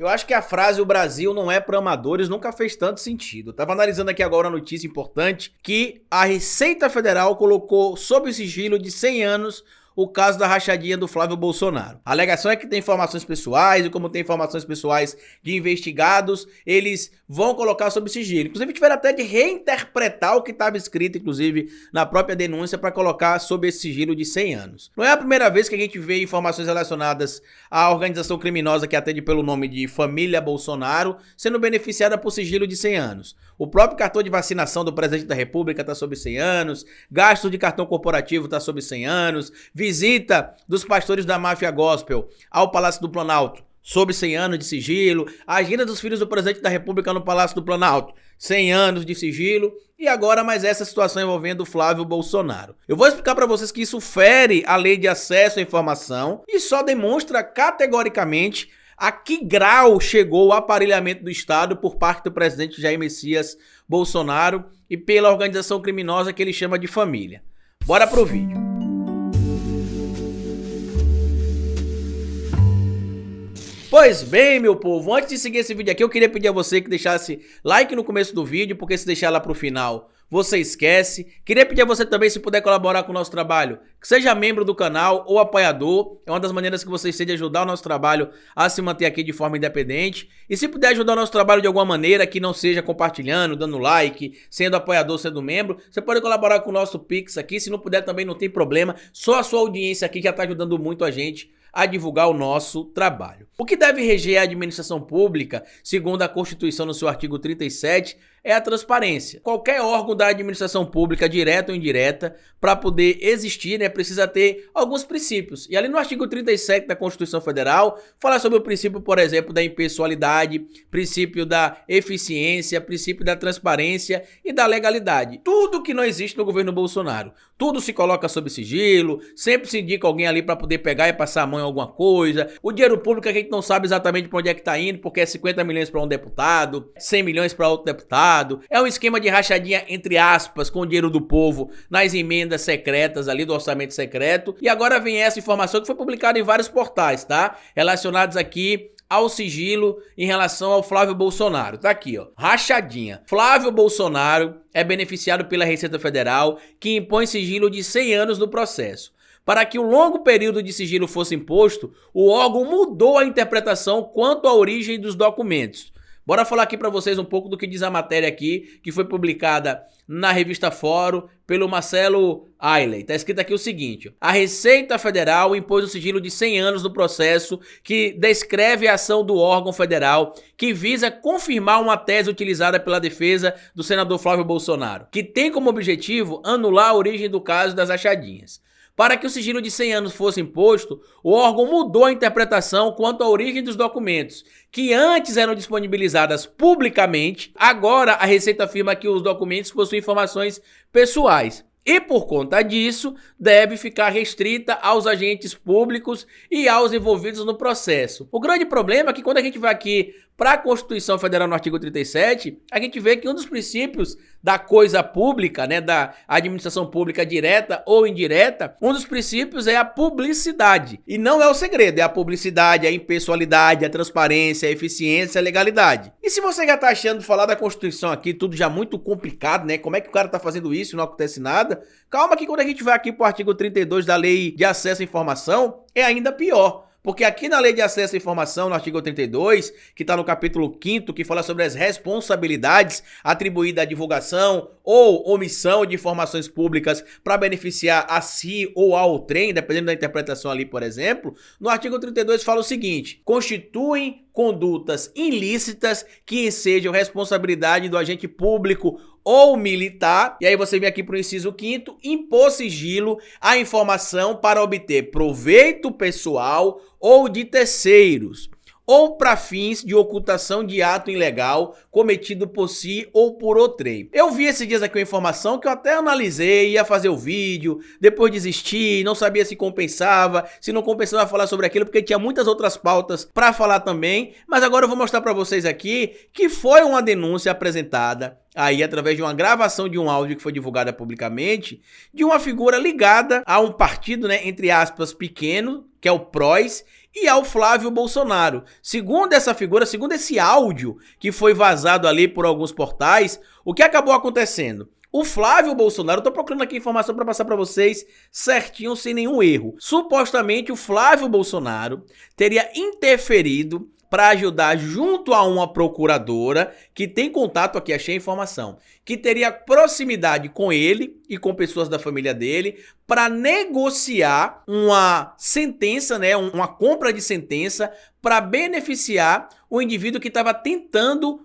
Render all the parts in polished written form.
Eu acho que a frase "o Brasil não é para amadores" nunca fez tanto sentido. Eu tava analisando aqui agora uma notícia importante que a Receita Federal colocou sob sigilo de 100 anos o caso da rachadinha do Flávio Bolsonaro. A alegação é que tem informações pessoais e como tem informações pessoais de investigados, eles vão colocar sob sigilo. Inclusive tiveram até de reinterpretar o que estava escrito, inclusive, na própria denúncia para colocar sob esse sigilo de 100 anos. Não é a primeira vez que a gente vê informações relacionadas à organização criminosa que atende pelo nome de Família Bolsonaro sendo beneficiada por sigilo de 100 anos. O próprio cartão de vacinação do presidente da República está sob 100 anos, gasto de cartão corporativo está sob 100 anos, visita dos pastores da máfia gospel ao Palácio do Planalto, sob 100 anos de sigilo, a agenda dos filhos do presidente da República no Palácio do Planalto, 100 anos de sigilo, e agora mais essa situação envolvendo o Flávio Bolsonaro. Eu vou explicar para vocês que isso fere a lei de acesso à informação e só demonstra categoricamente a que grau chegou o aparelhamento do Estado por parte do presidente Jair Messias Bolsonaro e pela organização criminosa que ele chama de família. Bora pro vídeo. Pois bem, meu povo, antes de seguir esse vídeo aqui, eu queria pedir a você que deixasse like no começo do vídeo, porque se deixar lá pro final, você esquece. Queria pedir a você também, se puder colaborar com o nosso trabalho, que seja membro do canal ou apoiador. É uma das maneiras que vocês têm de ajudar o nosso trabalho a se manter aqui de forma independente. E se puder ajudar o nosso trabalho de alguma maneira, que não seja compartilhando, dando like, sendo apoiador, sendo membro, você pode colaborar com o nosso Pix aqui. Se não puder também não tem problema, só a sua audiência aqui já está ajudando muito a gente a divulgar o nosso trabalho. O que deve reger a administração pública, segundo a Constituição no seu artigo 37, é a transparência. Qualquer órgão da administração pública, direta ou indireta, para poder existir, precisa ter alguns princípios. E ali no artigo 37 da Constituição Federal, fala sobre o princípio, por exemplo, da impessoalidade, princípio da eficiência, princípio da transparência e da legalidade. Tudo que não existe no governo Bolsonaro. Tudo se coloca sob sigilo, sempre se indica alguém ali para poder pegar e passar a mão em alguma coisa. O dinheiro público a gente não sabe exatamente para onde é que está indo, porque é 50 milhões para um deputado, 100 milhões para outro deputado. É um esquema de rachadinha, entre aspas, com o dinheiro do povo nas emendas secretas ali do orçamento secreto. E agora vem essa informação que foi publicada em vários portais, tá? Relacionados aqui ao sigilo em relação ao Flávio Bolsonaro. Tá aqui, ó. Rachadinha. Flávio Bolsonaro é beneficiado pela Receita Federal, que impõe sigilo de 100 anos no processo. Para que o longo período de sigilo fosse imposto, o órgão mudou a interpretação quanto à origem dos documentos. Bora falar aqui para vocês um pouco do que diz a matéria aqui, que foi publicada na revista Fórum pelo Marcelo Ailey. Tá escrito aqui o seguinte: a Receita Federal impôs o sigilo de 100 anos no processo que descreve a ação do órgão federal que visa confirmar uma tese utilizada pela defesa do senador Flávio Bolsonaro, que tem como objetivo anular a origem do caso das rachadinhas. Para que o sigilo de 100 anos fosse imposto, o órgão mudou a interpretação quanto à origem dos documentos, que antes eram disponibilizadas publicamente. Agora a Receita afirma que os documentos possuem informações pessoais e, por conta disso, deve ficar restrita aos agentes públicos e aos envolvidos no processo. O grande problema é que quando a gente vai aqui para a Constituição Federal no artigo 37, a gente vê que um dos princípios da coisa pública, da administração pública direta ou indireta, um dos princípios é a publicidade. E não é o segredo, é a publicidade, a impessoalidade, a transparência, a eficiência, a legalidade. E se você já tá achando falar da Constituição aqui, tudo já muito complicado, como é que o cara tá fazendo isso e não acontece nada? Calma que quando a gente vai aqui pro artigo 32 da Lei de Acesso à Informação, é ainda pior. Porque aqui na Lei de Acesso à Informação, no artigo 32, que está no capítulo 5º, que fala sobre as responsabilidades atribuídas à divulgação ou omissão de informações públicas para beneficiar a si ou ao trem, dependendo da interpretação ali, por exemplo, no artigo 32 fala o seguinte: constituem condutas ilícitas que ensejam responsabilidade do agente público ou militar, e aí você vem aqui para o inciso 5º, impor sigilo à informação para obter proveito pessoal ou de terceiros, ou para fins de ocultação de ato ilegal cometido por si ou por outrem. Eu vi esses dias aqui uma informação que eu até analisei, ia fazer o vídeo, depois desisti, não sabia se compensava, se não compensava falar sobre aquilo, porque tinha muitas outras pautas para falar também, mas agora eu vou mostrar para vocês aqui que foi uma denúncia apresentada aí através de uma gravação de um áudio que foi divulgada publicamente, de uma figura ligada a um partido, entre aspas, pequeno, que é o PROS, e ao Flávio Bolsonaro. Segundo essa figura, segundo esse áudio que foi vazado ali por alguns portais, o que acabou acontecendo? O Flávio Bolsonaro, eu tô procurando aqui informação para passar para vocês certinho, sem nenhum erro. Supostamente o Flávio Bolsonaro teria interferido para ajudar junto a uma procuradora que tem contato, aqui achei a informação, que teria proximidade com ele e com pessoas da família dele para negociar uma sentença, né, uma compra de sentença para beneficiar o indivíduo que estava tentando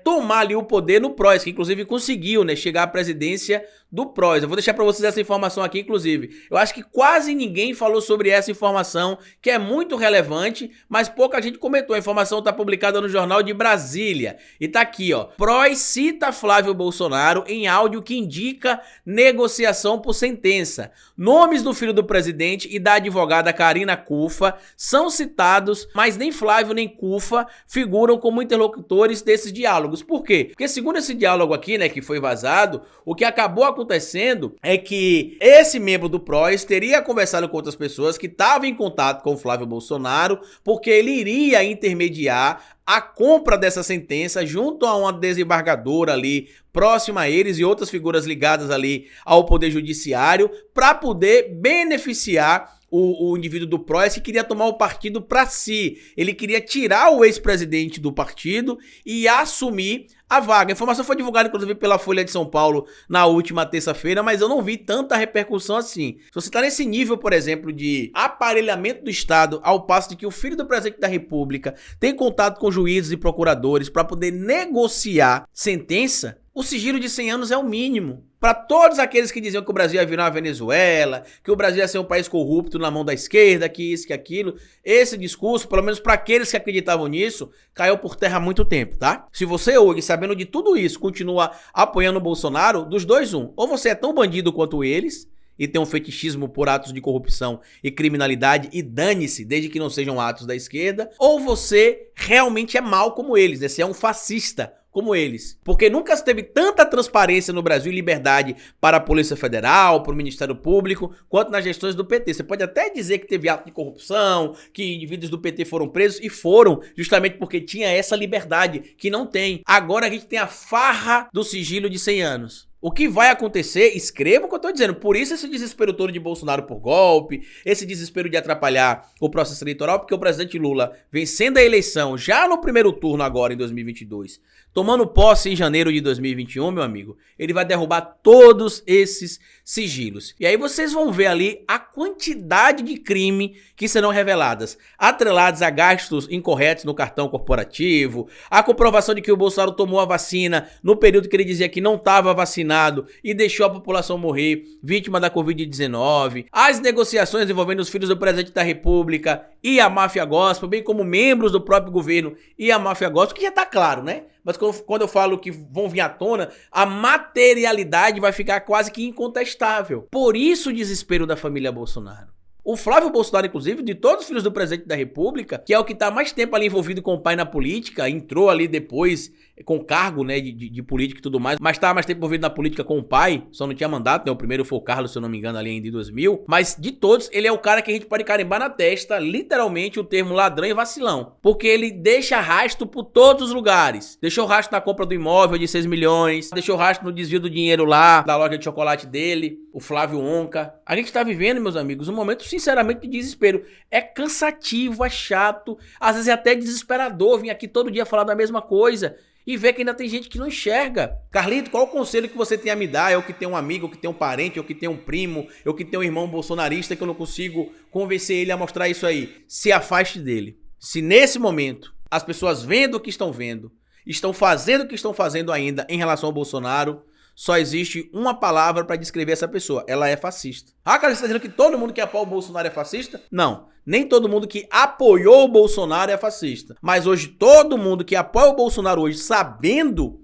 tomar ali o poder no PROS, que inclusive conseguiu, né, chegar à presidência do PROS. Eu vou deixar para vocês essa informação aqui, inclusive. Eu acho que quase ninguém falou sobre essa informação, que é muito relevante, mas pouca gente comentou. A informação está publicada no Jornal de Brasília. E tá aqui, ó. PROS cita Flávio Bolsonaro em áudio que indica negociação por sentença. Nomes do filho do presidente e da advogada Karina Cufa são citados, mas nem Flávio nem Cufa figuram como interlocutores desses diálogos. Por quê? Porque segundo esse diálogo aqui, né, que foi vazado, o que acabou acontecendo é que esse membro do PROS teria conversado com outras pessoas que estavam em contato com o Flávio Bolsonaro, porque ele iria intermediar a compra dessa sentença junto a uma desembargadora ali próxima a eles e outras figuras ligadas ali ao Poder Judiciário para poder beneficiar o indivíduo do PROS que queria tomar o partido para si. Ele queria tirar o ex-presidente do partido e assumir a vaga. A informação foi divulgada, inclusive, pela Folha de São Paulo na última terça-feira, mas eu não vi tanta repercussão assim. Se você está nesse nível, por exemplo, de aparelhamento do Estado, ao passo de que o filho do presidente da República tem contato com juízes e procuradores para poder negociar sentença, o sigilo de 100 anos é o mínimo. Para todos aqueles que diziam que o Brasil ia virar uma Venezuela, que o Brasil ia ser um país corrupto na mão da esquerda, que isso, que aquilo, esse discurso, pelo menos para aqueles que acreditavam nisso, caiu por terra há muito tempo, tá? Se você hoje, sabendo de tudo isso, continua apoiando o Bolsonaro, dos dois, ou você é tão bandido quanto eles e tem um fetichismo por atos de corrupção e criminalidade e dane-se, desde que não sejam atos da esquerda, ou você realmente é mal como eles, né? Você é um fascista como eles. Porque nunca se teve tanta transparência no Brasil e liberdade para a Polícia Federal, para o Ministério Público, quanto nas gestões do PT. Você pode até dizer que teve ato de corrupção, que indivíduos do PT foram presos, e foram, justamente porque tinha essa liberdade, que não tem. Agora a gente tem a farra do sigilo de 100 anos. O que vai acontecer, escreva o que eu tô dizendo, por isso esse desespero todo de Bolsonaro por golpe, esse desespero de atrapalhar o processo eleitoral, porque o presidente Lula, vencendo a eleição já no primeiro turno agora em 2022, tomando posse em janeiro de 2021, meu amigo, ele vai derrubar todos esses sigilos. E aí vocês vão ver ali a quantidade de crime que serão reveladas, atrelados a gastos incorretos no cartão corporativo, a comprovação de que o Bolsonaro tomou a vacina no período que ele dizia que não estava vacinado e deixou a população morrer vítima da Covid-19, as negociações envolvendo os filhos do presidente da República e a máfia gospel, bem como membros do próprio governo e a máfia gospel, que já tá claro, né? Mas quando eu falo que vão vir à tona, a materialidade vai ficar quase que incontestável. Por isso o desespero da família Bolsonaro. O Flávio Bolsonaro, inclusive, de todos os filhos do presidente da República, que é o que está mais tempo ali envolvido com o pai na política, entrou ali depois com cargo, né, de política e tudo mais, mas estava mais tempo envolvido na política com o pai, só não tinha mandato, né, o primeiro foi o Carlos, se eu não me engano, ali ainda em 2000, mas de todos, ele é o cara que a gente pode carimbar na testa, literalmente, o termo ladrão e vacilão, porque ele deixa rastro por todos os lugares, deixou rastro na compra do imóvel de 6 milhões, deixou rastro no desvio do dinheiro lá, da loja de chocolate dele, o Flávio Onca. A gente tá vivendo, meus amigos, um momento sinceramente de desespero, é cansativo, é chato, às vezes é até desesperador vir aqui todo dia falar da mesma coisa, e ver que ainda tem gente que não enxerga. Carlito, qual o conselho que você tem a me dar? Eu que tenho um amigo, eu que tenho um parente, eu que tenho um primo, eu que tenho um irmão bolsonarista que eu não consigo convencer ele a mostrar isso aí. Se afaste dele. Se nesse momento as pessoas vendo o que estão vendo, estão fazendo o que estão fazendo ainda em relação ao Bolsonaro, só existe uma palavra para descrever essa pessoa. Ela é fascista. Ah, cara, você está dizendo que todo mundo que apoia o Bolsonaro é fascista? Não. Nem todo mundo que apoiou o Bolsonaro é fascista. Mas hoje, todo mundo que apoia o Bolsonaro hoje, sabendo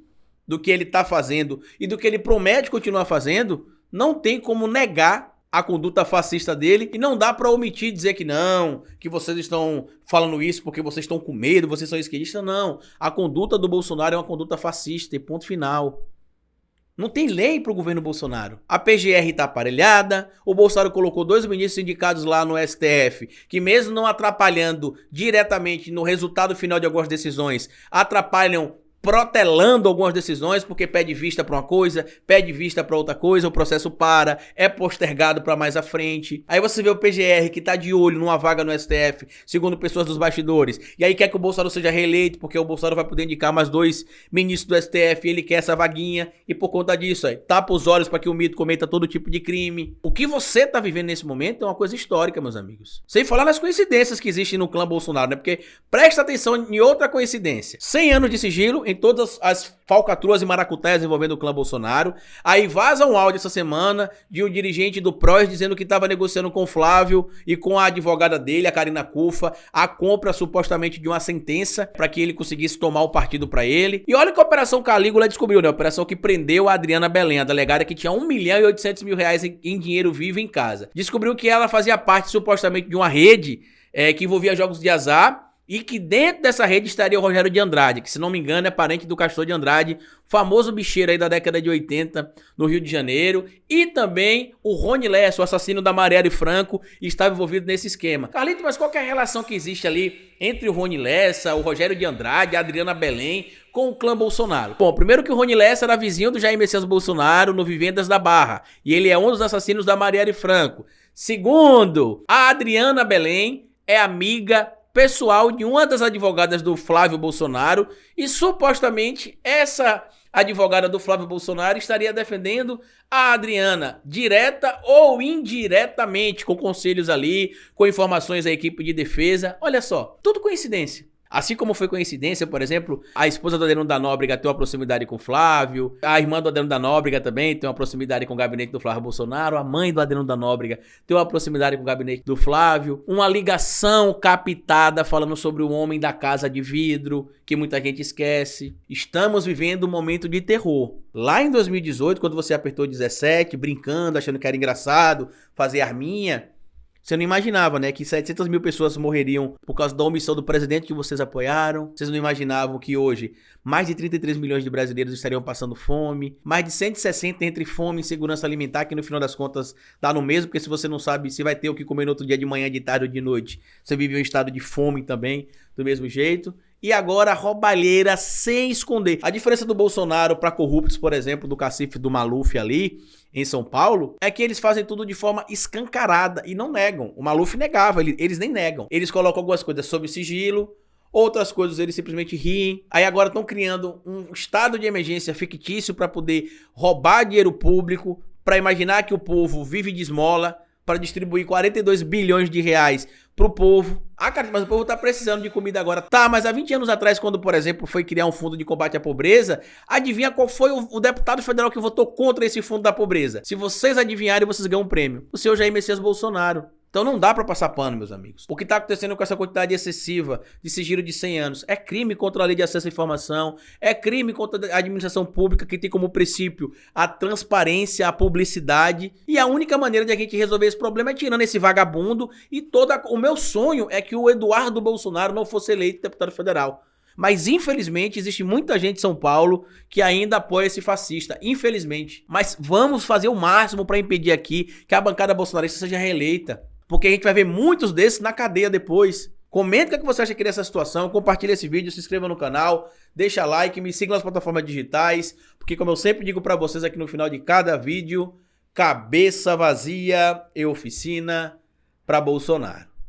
do que ele está fazendo e do que ele promete continuar fazendo, não tem como negar a conduta fascista dele, e não dá para omitir dizer que não, que vocês estão falando isso porque vocês estão com medo, vocês são esquerdistas. Não. A conduta do Bolsonaro é uma conduta fascista e ponto final. Não tem lei pro governo Bolsonaro. A PGR tá aparelhada, o Bolsonaro colocou 2 ministros indicados lá no STF, que mesmo não atrapalhando diretamente no resultado final de algumas decisões, atrapalham protelando algumas decisões, porque pede vista para uma coisa, pede vista para outra coisa, o processo para, é postergado para mais à frente. Aí você vê o PGR que tá de olho numa vaga no STF, segundo pessoas dos bastidores, e aí quer que o Bolsonaro seja reeleito, porque o Bolsonaro vai poder indicar mais 2 ministros do STF, e ele quer essa vaguinha, e por conta disso, aí, tapa os olhos para que o mito cometa todo tipo de crime. O que você tá vivendo nesse momento é uma coisa histórica, meus amigos. Sem falar nas coincidências que existem no clã Bolsonaro, né? Porque presta atenção em outra coincidência. 100 anos de sigilo em todas as falcatruas e maracutaias envolvendo o clã Bolsonaro. Aí vaza um áudio essa semana de um dirigente do PROS dizendo que estava negociando com o Flávio e com a advogada dele, a Karina Cufa, a compra supostamente de uma sentença para que ele conseguisse tomar o partido para ele. E olha que a Operação Calígula descobriu, né? A operação que prendeu a Adriana Belém, a delegada que tinha 1.800.000 reais em dinheiro vivo em casa. Descobriu que ela fazia parte supostamente de uma rede que envolvia jogos de azar, e que dentro dessa rede estaria o Rogério de Andrade, que se não me engano é parente do Castor de Andrade, famoso bicheiro aí da década de 80 no Rio de Janeiro, e também o Rony Lessa, o assassino da Marielle Franco, estava envolvido nesse esquema. Carlito, mas qual que é a relação que existe ali entre o Rony Lessa, o Rogério de Andrade, a Adriana Belém com o clã Bolsonaro? Bom, primeiro que o Rony Lessa era vizinho do Jair Messias Bolsonaro no Vivendas da Barra, e ele é um dos assassinos da Marielle Franco. Segundo, a Adriana Belém é amiga pessoal de uma das advogadas do Flávio Bolsonaro, e supostamente essa advogada do Flávio Bolsonaro estaria defendendo a Adriana, direta ou indiretamente, com conselhos ali, com informações à equipe de defesa. Olha só, tudo coincidência. Assim como foi coincidência, por exemplo, a esposa do Adriano da Nóbrega tem uma proximidade com o Flávio, a irmã do Adriano da Nóbrega também tem uma proximidade com o gabinete do Flávio Bolsonaro, a mãe do Adriano da Nóbrega tem uma proximidade com o gabinete do Flávio, uma ligação captada falando sobre o homem da casa de vidro, que muita gente esquece. Estamos vivendo um momento de terror. Lá em 2018, quando você apertou 17, brincando, achando que era engraçado, fazer arminha, você não imaginava, né, que 700.000 pessoas morreriam por causa da omissão do presidente que vocês apoiaram. Vocês não imaginavam que hoje mais de 33 milhões de brasileiros estariam passando fome. Mais de 160 entre fome e insegurança alimentar, que no final das contas dá no mesmo, porque se você não sabe se vai ter o que comer no outro dia de manhã, de tarde ou de noite, você vive um estado de fome também, do mesmo jeito. E agora a roubalheira sem esconder. A diferença do Bolsonaro para corruptos, por exemplo, do cacife do Maluf ali em São Paulo, é que eles fazem tudo de forma escancarada e não negam. O Maluf negava, eles nem negam. Eles colocam algumas coisas sob sigilo, outras coisas eles simplesmente riem. Aí agora estão criando um estado de emergência fictício para poder roubar dinheiro público, para imaginar que o povo vive de esmola, para distribuir 42 bilhões de reais pro povo. Ah, cara, mas o povo tá precisando de comida agora. Tá, mas há 20 anos atrás, quando, por exemplo, foi criar um fundo de combate à pobreza, adivinha qual foi o deputado federal que votou contra esse fundo da pobreza? Se vocês adivinharem, vocês ganham um prêmio. O senhor Jair Messias Bolsonaro. Então não dá pra passar pano, meus amigos. O que tá acontecendo com essa quantidade excessiva de sigilo de 100 anos é crime contra a lei de acesso à informação, é crime contra a administração pública, que tem como princípio a transparência, a publicidade, e a única maneira de a gente resolver esse problema é tirando esse vagabundo. E o meu sonho é que o Eduardo Bolsonaro não fosse eleito deputado federal. Mas infelizmente existe muita gente em São Paulo que ainda apoia esse fascista, infelizmente. Mas vamos fazer o máximo para impedir aqui que a bancada bolsonarista seja reeleita, porque a gente vai ver muitos desses na cadeia depois. Comenta o que você acha aqui dessa situação, compartilha esse vídeo, se inscreva no canal, deixa like, me siga nas plataformas digitais, porque como eu sempre digo para vocês aqui no final de cada vídeo, cabeça vazia e oficina para Bolsonaro.